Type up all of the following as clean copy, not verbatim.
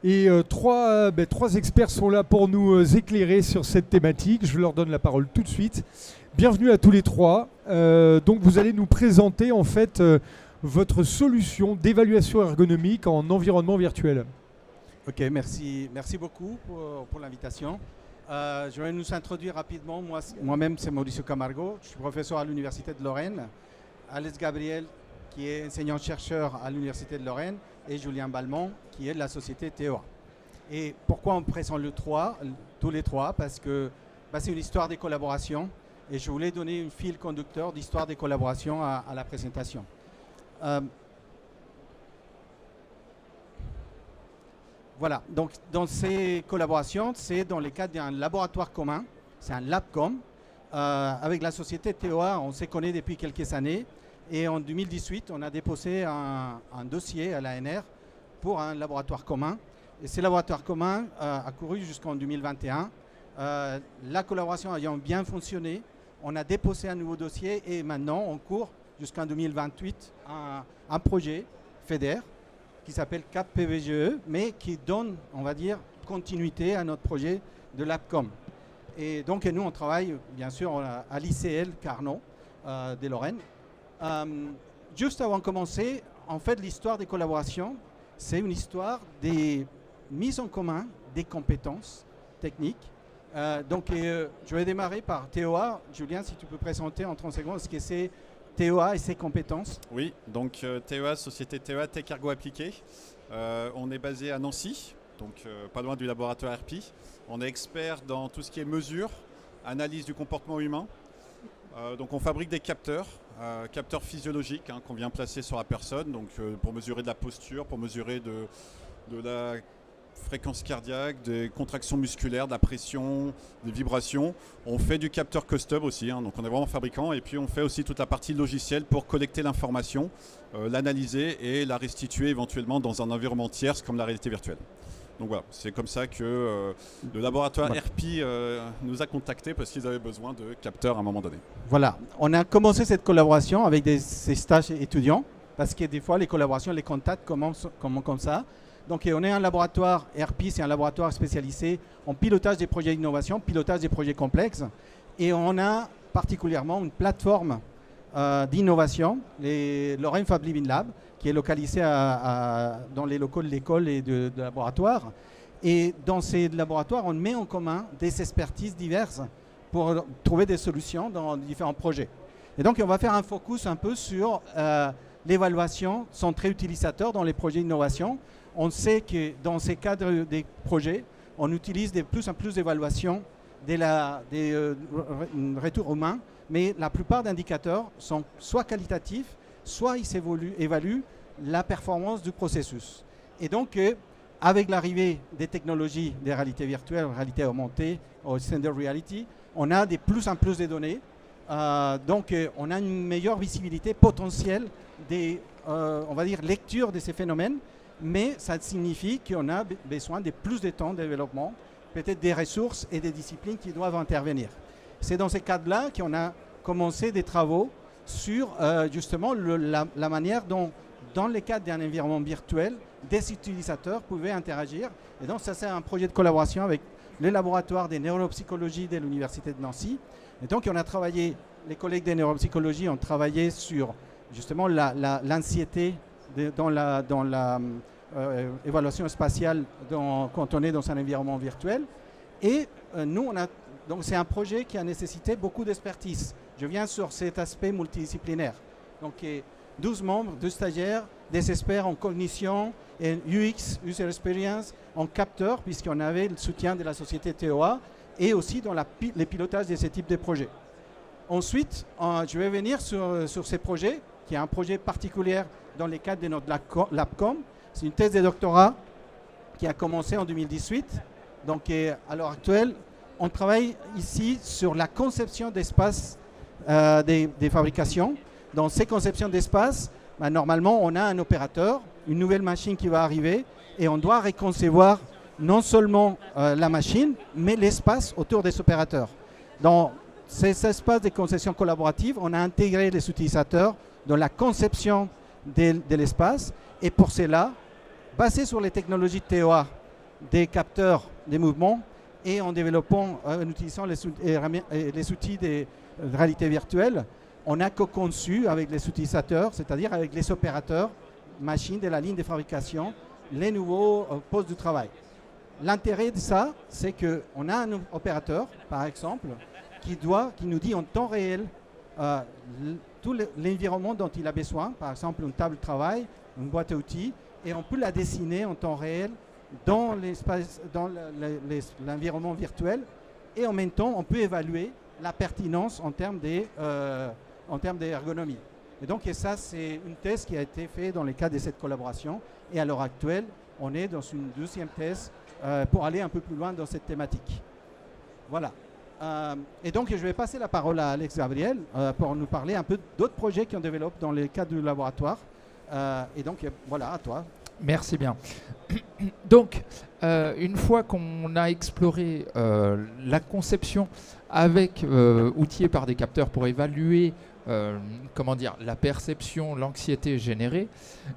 Et trois experts sont là pour nous éclairer sur cette thématique. Je leur donne la parole tout de suite. Bienvenue à tous les trois. Donc vous allez nous présenter en fait votre solution d'évaluation ergonomique en environnement virtuel. Ok, merci beaucoup pour l'invitation. Je vais nous introduire rapidement. Moi-même, c'est Mauricio Camargo. Je suis professeur à l'Université de Lorraine. Alex Gabriel, qui est enseignant-chercheur à l'Université de Lorraine, et Julien Balmont, qui est de la société TEOA. Et pourquoi on présente tous les trois? Parce que c'est une histoire des collaborations, et je voulais donner un fil conducteur d'histoire des collaborations à la présentation. Voilà, donc dans ces collaborations, c'est dans le cadre d'un laboratoire commun, c'est un LabCom. Avec la société TEOA, on se connaît depuis quelques années et en 2018, on a déposé un dossier à l'ANR pour un laboratoire commun. Et ce laboratoire commun a couru jusqu'en 2021. La collaboration ayant bien fonctionné, on a déposé un nouveau dossier et maintenant on court jusqu'en 2028 un projet FEDER qui s'appelle CAP PVGE, mais qui donne, on va dire, continuité à notre projet de LabCom. Et donc, nous, on travaille, bien sûr, à l'ICL Carnot de Lorraine. Juste avant de commencer, en fait, l'histoire des collaborations, c'est une histoire des mises en commun des compétences techniques. Je vais démarrer par TEOA. Julien, si tu peux présenter en 30 secondes ce que c'est TEOA et ses compétences. Oui, donc TEOA, société TEOA, Tech Ergo Appliqué. On est basé à Nancy, donc pas loin du laboratoire RP. On est expert dans tout ce qui est mesure, analyse du comportement humain. Donc on fabrique des capteurs physiologiques qu'on vient placer sur la personne, donc pour mesurer de la posture, pour mesurer de la fréquence cardiaque, des contractions musculaires, de la pression, des vibrations. On fait du capteur custom aussi, donc on est vraiment fabricant. Et puis on fait aussi toute la partie logicielle pour collecter l'information, l'analyser et la restituer éventuellement dans un environnement tierce comme la réalité virtuelle. Donc voilà, c'est comme ça que le laboratoire RP nous a contactés parce qu'ils avaient besoin de capteurs à un moment donné. Voilà, on a commencé cette collaboration avec ces stages étudiants parce que des fois les collaborations, les contacts commencent comme ça. Donc on est un laboratoire RP, c'est un laboratoire spécialisé en pilotage des projets d'innovation, pilotage des projets complexes. Et on a particulièrement une plateforme d'innovation, les Lorraine Fab Living Lab, qui est localisée dans les locaux de l'école et de laboratoire. Et dans ces laboratoires, on met en commun des expertises diverses pour trouver des solutions dans différents projets. Et donc, on va faire un focus un peu sur l'évaluation centrée utilisateur dans les projets d'innovation. On sait que dans ces cadres des projets, on utilise de plus en plus d'évaluations des retours humains, mais la plupart des indicateurs sont soit qualitatifs, soit ils évaluent la performance du processus. Et donc, avec l'arrivée des technologies de réalité virtuelle, réalité augmentée, ou extended reality, on a de plus en plus de données. Donc, on a une meilleure visibilité potentielle des, on va dire, lecture de ces phénomènes, mais ça signifie qu'on a besoin de plus de temps de développement, peut-être des ressources et des disciplines qui doivent intervenir. C'est dans ces cadres-là qu'on a commencé des travaux sur justement la manière dont, dans le cadre d'un environnement virtuel, des utilisateurs pouvaient interagir. Et donc, ça, c'est un projet de collaboration avec le laboratoire de neuropsychologie de l'Université de Nancy. Et donc, on a travaillé, les collègues de neuropsychologie ont travaillé sur justement l'anxiété dans la évaluation spatiale quand on est dans un environnement virtuel. Et nous, donc c'est un projet qui a nécessité beaucoup d'expertise. Je viens sur cet aspect multidisciplinaire. Donc 12 membres, 2 stagiaires, des experts en cognition, et UX, User Experience, en capteur, puisqu'on avait le soutien de la société TEOA, et aussi dans le pilotage de ce type de projet. Ensuite, je vais venir sur ces projets, qui est un projet particulier dans le cadre de notre LabCom. C'est une thèse de doctorat qui a commencé en 2018. Donc, à l'heure actuelle, on travaille ici sur la conception d'espace des fabrications. Dans ces conceptions d'espace, normalement, on a un opérateur, une nouvelle machine qui va arriver, et on doit reconcevoir non seulement la machine, mais l'espace autour des opérateurs. Dans ces espaces de conception collaborative, on a intégré les utilisateurs dans la conception de l'espace, et pour cela, basé sur les technologies TEOA des capteurs des mouvements et en développant, en utilisant les outils de réalité virtuelle, on a co-conçu avec les utilisateurs, c'est-à-dire avec les opérateurs, machines de la ligne de fabrication, les nouveaux postes de travail. L'intérêt de ça, c'est qu'on a un opérateur, par exemple, qui nous dit en temps réel tout l'environnement dont il a besoin, par exemple une table de travail, une boîte à outils, et on peut la dessiner en temps réel dans l'environnement virtuel, et en même temps, on peut évaluer la pertinence en termes d'ergonomie. Et donc, ça, c'est une thèse qui a été faite dans le cadre de cette collaboration, et à l'heure actuelle, on est dans une deuxième thèse pour aller un peu plus loin dans cette thématique. Voilà. Et donc, je vais passer la parole à Alex Gabriel pour nous parler un peu d'autres projets qu'on développe dans le cadre du laboratoire. Et donc, voilà, à toi. Merci bien. Donc, une fois qu'on a exploré la conception avec outillé par des capteurs pour évaluer comment dire, la perception, l'anxiété générée,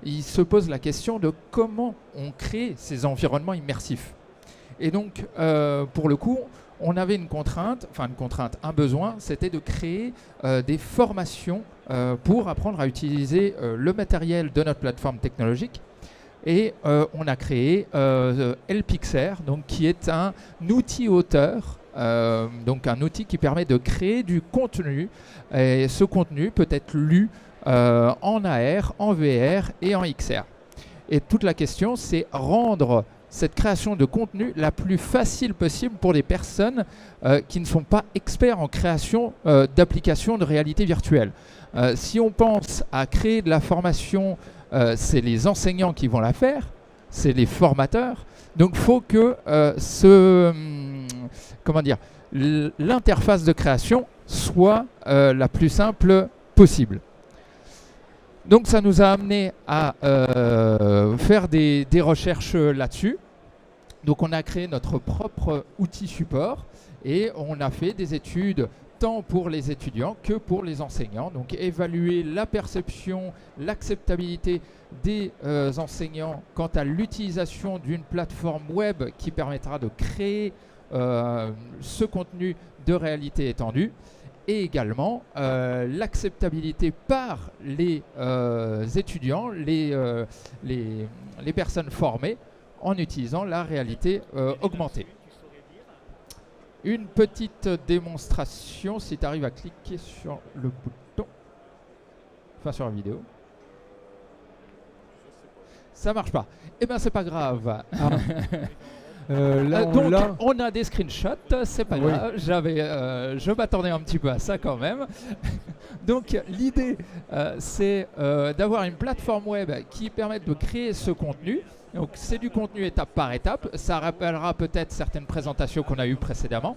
il se pose la question de comment on crée ces environnements immersifs. Et donc, pour le coup, on avait un besoin, c'était de créer des formations pour apprendre à utiliser le matériel de notre plateforme technologique. Et on a créé LPixair, donc, qui est un outil auteur, donc un outil qui permet de créer du contenu. Et ce contenu peut être lu en AR, en VR et en XR. Et toute la question, c'est rendre cette création de contenu la plus facile possible pour des personnes qui ne sont pas experts en création d'applications de réalité virtuelle. Si on pense à créer de la formation, c'est les enseignants qui vont la faire, c'est les formateurs. Donc il faut que l'interface de création soit la plus simple possible. Donc ça nous a amené à faire des recherches là-dessus. Donc on a créé notre propre outil support et on a fait des études tant pour les étudiants que pour les enseignants. Donc évaluer la perception, l'acceptabilité des enseignants quant à l'utilisation d'une plateforme web qui permettra de créer ce contenu de réalité étendue. Et également l'acceptabilité par les étudiants, les personnes formées en utilisant la réalité augmentée. Une petite démonstration, si tu arrives à cliquer sur le bouton, enfin sur la vidéo. Ça marche pas. Eh bien, c'est pas grave. Donc, on a des screenshots, c'est pas grave. Je m'attendais un petit peu à ça quand même. Donc, l'idée, c'est d'avoir une plateforme web qui permette de créer ce contenu. Donc, c'est du contenu étape par étape. Ça rappellera peut-être certaines présentations qu'on a eues précédemment.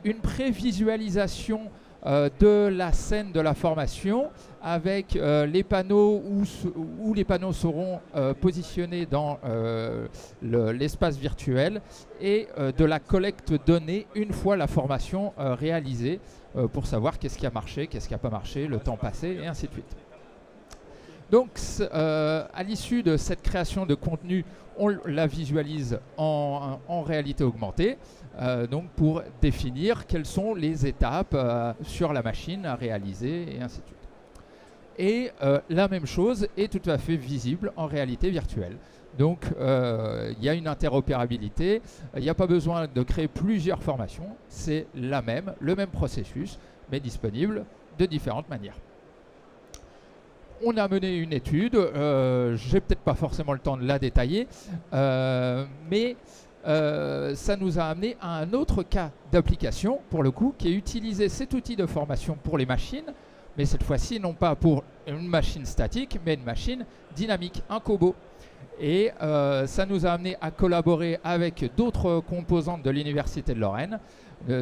Une prévisualisation de la scène de la formation avec les panneaux où les panneaux seront positionnés dans l'espace virtuel et de la collecte de données une fois la formation réalisée pour savoir qu'est-ce qui a marché, qu'est-ce qui n'a pas marché, le temps passé et ainsi de suite. Donc à l'issue de cette création de contenu, on la visualise en réalité augmentée. Donc pour définir quelles sont les étapes sur la machine à réaliser et ainsi de suite. Et la même chose est tout à fait visible en réalité virtuelle. Donc il y a une interopérabilité, il n'y a pas besoin de créer plusieurs formations, c'est le même processus, mais disponible de différentes manières. On a mené une étude, j'ai peut-être pas forcément le temps de la détailler, mais ça nous a amené à un autre cas d'application, pour le coup, qui est utiliser cet outil de formation pour les machines, mais cette fois-ci, non pas pour une machine statique, mais une machine dynamique, un Kobo. Et ça nous a amené à collaborer avec d'autres composantes de l'Université de Lorraine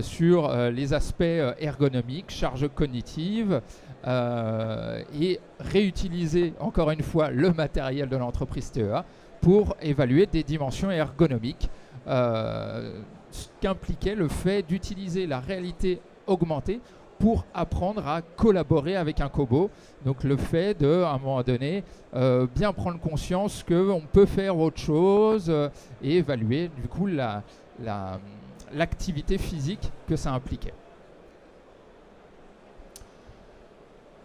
sur les aspects ergonomiques, charge cognitive, et réutiliser encore une fois le matériel de l'entreprise TEA pour évaluer des dimensions ergonomiques, ce qu'impliquait le fait d'utiliser la réalité augmentée pour apprendre à collaborer avec un cobo. Donc le fait de, à un moment donné, bien prendre conscience qu'on peut faire autre chose et évaluer du coup l'activité physique que ça impliquait.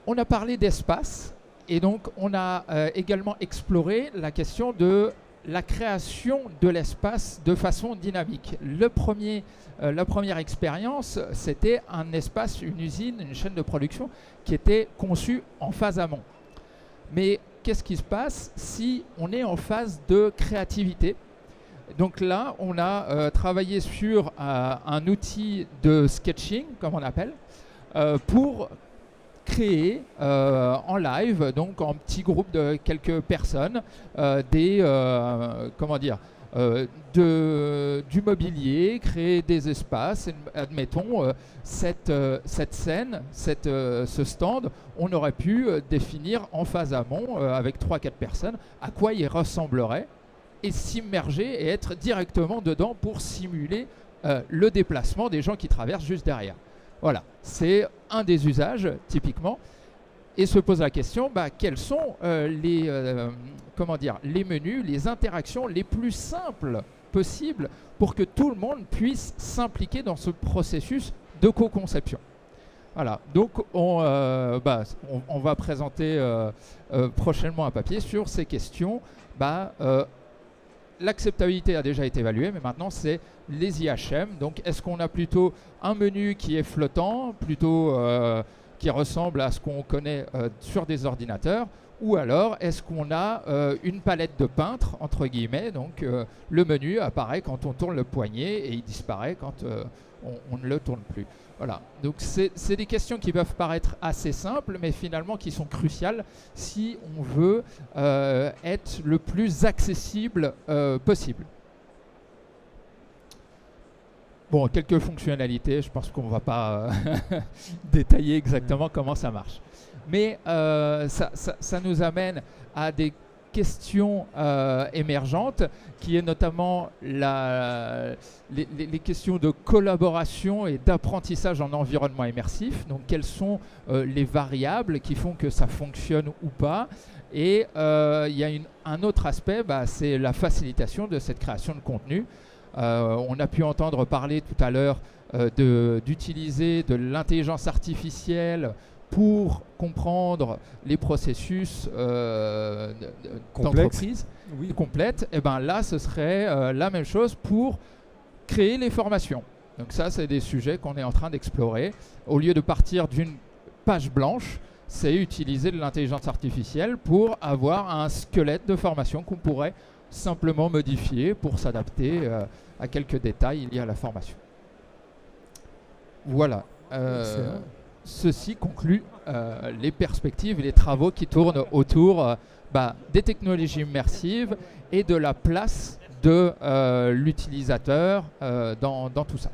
On a parlé d'espace et donc on a également exploré la question de la création de l'espace de façon dynamique. La première expérience, c'était un espace, une usine, une chaîne de production qui était conçue en phase amont. Mais qu'est-ce qui se passe si on est en phase de créativité? Donc là, on a travaillé sur un outil de sketching, comme on appelle, pour créer en live, donc en petit groupe de quelques personnes, du mobilier, créer des espaces. Admettons, cette scène, ce stand, on aurait pu définir en phase amont, avec 3-4 personnes, à quoi il ressemblerait et s'immerger et être directement dedans pour simuler le déplacement des gens qui traversent juste derrière. Voilà, c'est un des usages typiquement. Et se pose la question, quels sont les menus, les interactions les plus simples possibles pour que tout le monde puisse s'impliquer dans ce processus de co-conception. Voilà, donc on va présenter prochainement un papier sur ces questions. L'acceptabilité a déjà été évaluée, mais maintenant c'est les IHM. Donc est-ce qu'on a plutôt un menu qui est flottant, plutôt qui ressemble à ce qu'on connaît sur des ordinateurs, ou alors est-ce qu'on a une palette de peintre, entre guillemets, donc le menu apparaît quand on tourne le poignet et il disparaît quand on ne le tourne plus. Voilà, donc c'est des questions qui peuvent paraître assez simples, mais finalement qui sont cruciales si on veut être le plus accessible possible. Bon, quelques fonctionnalités, je pense qu'on ne va pas détailler exactement comment ça marche. Mais ça nous amène à des questions émergentes, qui est notamment les questions de collaboration et d'apprentissage en environnement immersif. Donc, quelles sont les variables qui font que ça fonctionne ou pas? Et il y a un autre aspect, c'est la facilitation de cette création de contenu. On a pu entendre parler tout à l'heure d'utiliser de l'intelligence artificielle pour comprendre les processus d'entreprise complètes. Et là, ce serait la même chose pour créer les formations. Donc ça, c'est des sujets qu'on est en train d'explorer. Au lieu de partir d'une page blanche, c'est utiliser de l'intelligence artificielle pour avoir un squelette de formation qu'on pourrait simplement modifier pour s'adapter à quelques détails liés à la formation. Voilà. Ceci conclut les perspectives et les travaux qui tournent autour des technologies immersives et de la place de l'utilisateur dans tout ça.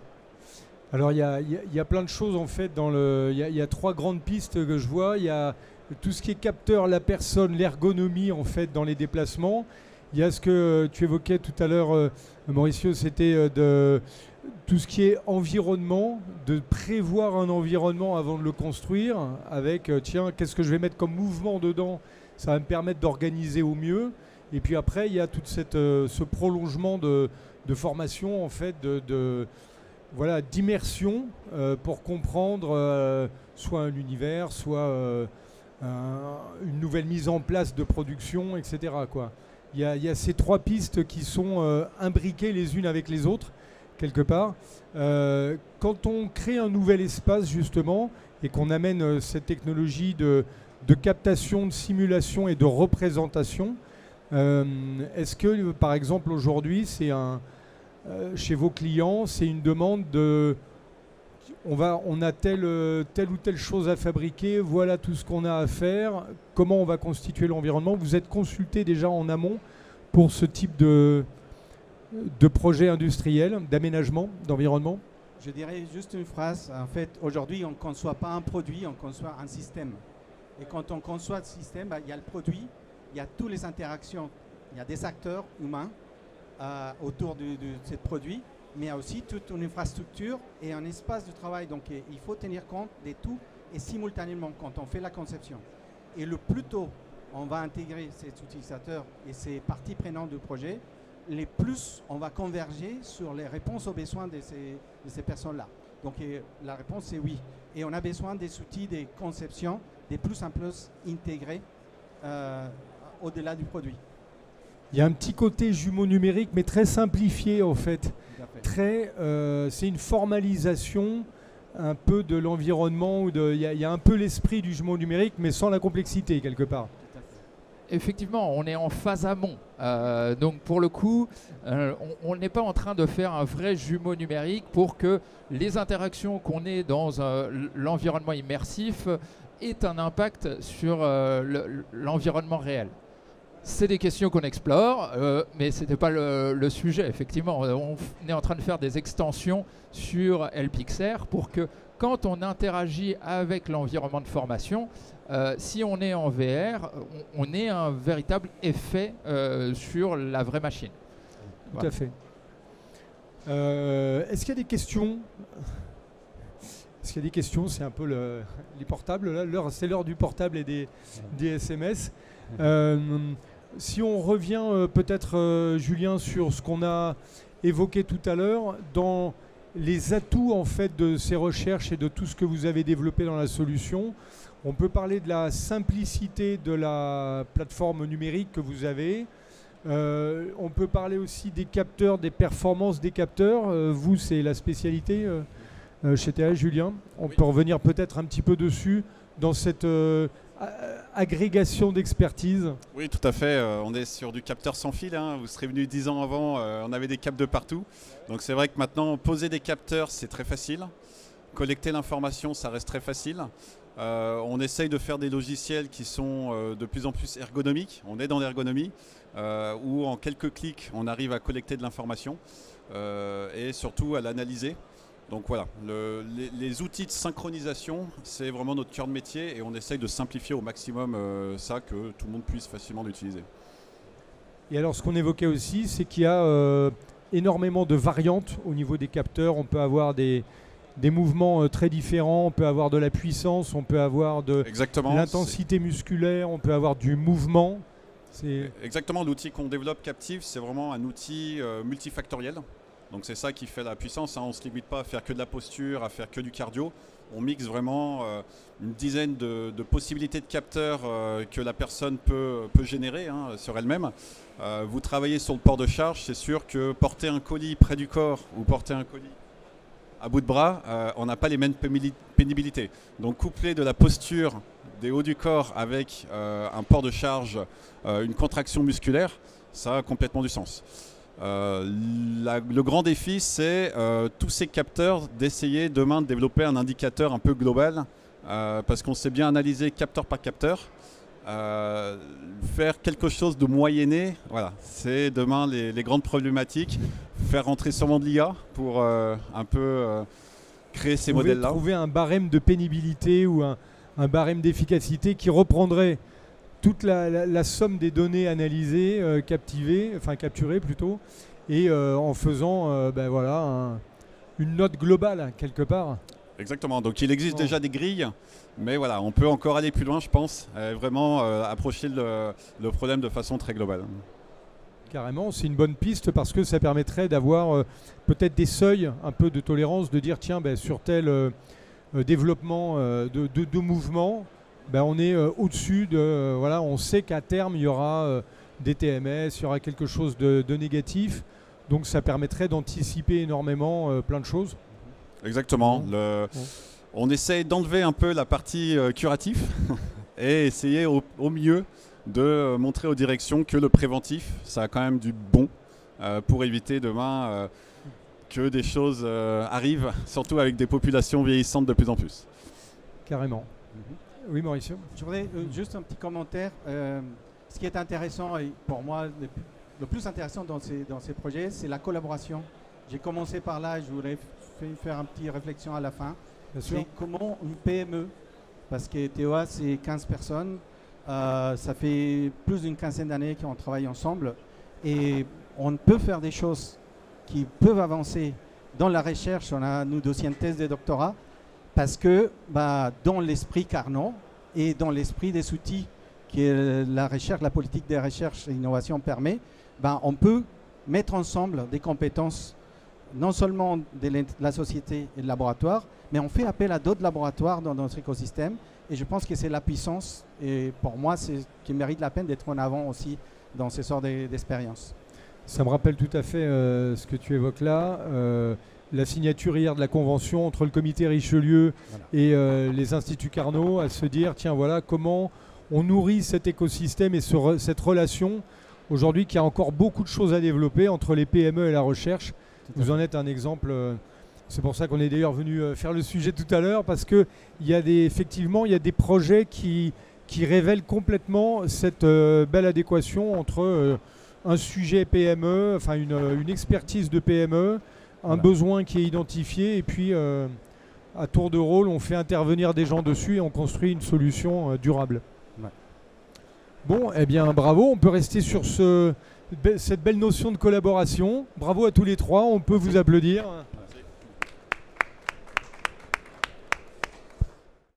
Alors il y a plein de choses en fait il y a 3 grandes pistes que je vois. Il y a tout ce qui est capteur, la personne, l'ergonomie en fait dans les déplacements. Il y a ce que tu évoquais tout à l'heure, Mauricio, c'était de tout ce qui est environnement, de prévoir un environnement avant de le construire avec, tiens, qu'est-ce que je vais mettre comme mouvement dedans? Ça va me permettre d'organiser au mieux. Et puis après, il y a tout ce prolongement de formation, en fait, d'immersion pour comprendre soit un univers, soit une nouvelle mise en place de production, etc., quoi. Il y a ces 3 pistes qui sont imbriquées les unes avec les autres, quelque part. Quand on crée un nouvel espace, justement, et qu'on amène cette technologie de captation, de simulation et de représentation, est-ce que, par exemple, aujourd'hui, chez vos clients, c'est une demande de... On a telle ou telle chose à fabriquer, voilà tout ce qu'on a à faire, comment on va constituer l'environnement? Vous êtes consulté déjà en amont pour ce type de projet industriel, d'aménagement, d'environnement? Je dirais juste une phrase. En fait, aujourd'hui, on ne conçoit pas un produit, on conçoit un système. Et quand on conçoit ce système, il y a le produit, il y a toutes les interactions, il y a des acteurs humains autour de ce produit. mais il y a aussi toute une infrastructure et un espace de travail. Donc il faut tenir compte de tout et simultanément quand on fait la conception. Et le plus tôt on va intégrer ces utilisateurs et ces parties prenantes du projet, les plus on va converger sur les réponses aux besoins de ces personnes-là. Donc la réponse c'est oui. Et on a besoin des outils de conception de plus en plus intégrés au-delà du produit. Il y a un petit côté jumeau numérique, mais très simplifié en fait. C'est une formalisation un peu de l'environnement. Il y a un peu l'esprit du jumeau numérique, mais sans la complexité quelque part. Effectivement, on est en phase amont. Donc pour le coup, on n'est pas en train de faire un vrai jumeau numérique pour que les interactions qu'on ait dans l'environnement immersif aient un impact sur l'environnement réel. C'est des questions qu'on explore, mais ce n'était pas le sujet, effectivement. On est en train de faire des extensions sur LPXR pour que quand on interagit avec l'environnement de formation, si on est en VR, on ait un véritable effet sur la vraie machine. Tout à fait. Est-ce qu'il y a des questions ? Est-ce qu'il y a des questions ? C'est un peu les portables, là. C'est l'heure du portable et des SMS. Si on revient peut-être, Julien, sur ce qu'on a évoqué tout à l'heure, dans les atouts en fait de ces recherches et de tout ce que vous avez développé dans la solution, on peut parler de la simplicité de la plateforme numérique que vous avez. On peut parler aussi des capteurs, des performances des capteurs. Vous, c'est la spécialité chez TH, Julien. On peut revenir peut-être un petit peu dessus dans cette agrégation d'expertise. Oui, tout à fait. On est sur du capteur sans fil. Vous serez venu 10 ans avant, on avait des câbles de partout. Donc c'est vrai que maintenant, poser des capteurs, c'est très facile. Collecter l'information, ça reste très facile. On essaye de faire des logiciels qui sont de plus en plus ergonomiques. On est dans l'ergonomie, où en quelques clics, on arrive à collecter de l'information et surtout à l'analyser. Donc voilà, les outils de synchronisation, c'est vraiment notre cœur de métier et on essaye de simplifier au maximum ça, que tout le monde puisse facilement l'utiliser. Et alors ce qu'on évoquait aussi, c'est qu'il y a énormément de variantes au niveau des capteurs. On peut avoir des mouvements très différents, on peut avoir de la puissance, on peut avoir de l'intensité musculaire, on peut avoir du mouvement. Exactement, l'outil qu'on développe Captive, c'est vraiment un outil multifactoriel. Donc c'est ça qui fait la puissance, on ne se limite pas à faire que de la posture, à faire que du cardio. On mixe vraiment une dizaine de possibilités de capteurs que la personne peut générer sur elle-même. Vous travaillez sur le port de charge, c'est sûr que porter un colis près du corps ou porter un colis à bout de bras, on n'a pas les mêmes pénibilités. Donc coupler de la posture des hauts du corps avec un port de charge, une contraction musculaire, ça a complètement du sens. Le grand défi, c'est tous ces capteurs d'essayer demain de développer un indicateur un peu global parce qu'on sait bien analyser capteur par capteur. Faire quelque chose de moyenné, voilà, c'est demain les grandes problématiques. Faire rentrer sûrement de l'IA pour un peu créer ces modèles-là. Trouver un barème de pénibilité ou un barème d'efficacité qui reprendrait toute la somme des données analysées, capturées plutôt, et en faisant une note globale quelque part. Exactement, donc il existe déjà des grilles, mais voilà, on peut encore aller plus loin, je pense, vraiment approcher le problème de façon très globale. Carrément, c'est une bonne piste parce que ça permettrait d'avoir peut-être des seuils un peu de tolérance, de dire tiens, sur tel développement de mouvement, on est au-dessus de... on sait qu'à terme, il y aura des TMS, il y aura quelque chose de négatif. Donc ça permettrait d'anticiper énormément plein de choses. Exactement. On essaye d'enlever un peu la partie curatif et essayer au mieux de montrer aux directions que le préventif, ça a quand même du bon pour éviter demain que des choses arrivent, surtout avec des populations vieillissantes de plus en plus. Carrément. Oui, Mauricio. Je voudrais juste un petit commentaire. Ce qui est intéressant, et pour moi, le plus intéressant dans ces projets, c'est la collaboration. J'ai commencé par là, je voudrais faire une petite réflexion à la fin. C'est comment une PME, parce que TOA, c'est 15 personnes, ça fait plus d'une quinzaine d'années qu'on travaille ensemble, et on peut faire des choses qui peuvent avancer dans la recherche, on a nous dossier de thèse de doctorat, parce que dans l'esprit Carnot et dans l'esprit des outils que la recherche, la politique de recherche et innovation permet, on peut mettre ensemble des compétences non seulement de la société et le laboratoire, mais on fait appel à d'autres laboratoires dans notre écosystème. Et je pense que c'est la puissance, et pour moi, c'est qui mérite la peine d'être en avant aussi dans ce sort d'expérience. Ça me rappelle tout à fait ce que tu évoques là. La signature hier de la convention entre le comité Richelieu et les instituts Carnot, à se dire, tiens, voilà, comment on nourrit cet écosystème et cette relation, aujourd'hui, qui a encore beaucoup de choses à développer entre les PME et la recherche. Vous en êtes un exemple. C'est pour ça qu'on est d'ailleurs venu faire le sujet tout à l'heure, parce qu'il y a effectivement, il y a des projets qui révèlent complètement cette belle adéquation entre un sujet PME, enfin une expertise de PME, un besoin qui est identifié, et puis à tour de rôle, on fait intervenir des gens dessus et on construit une solution durable. Ouais. Bon, eh bien bravo, on peut rester sur cette belle notion de collaboration. Bravo à tous les trois, on peut vous applaudir.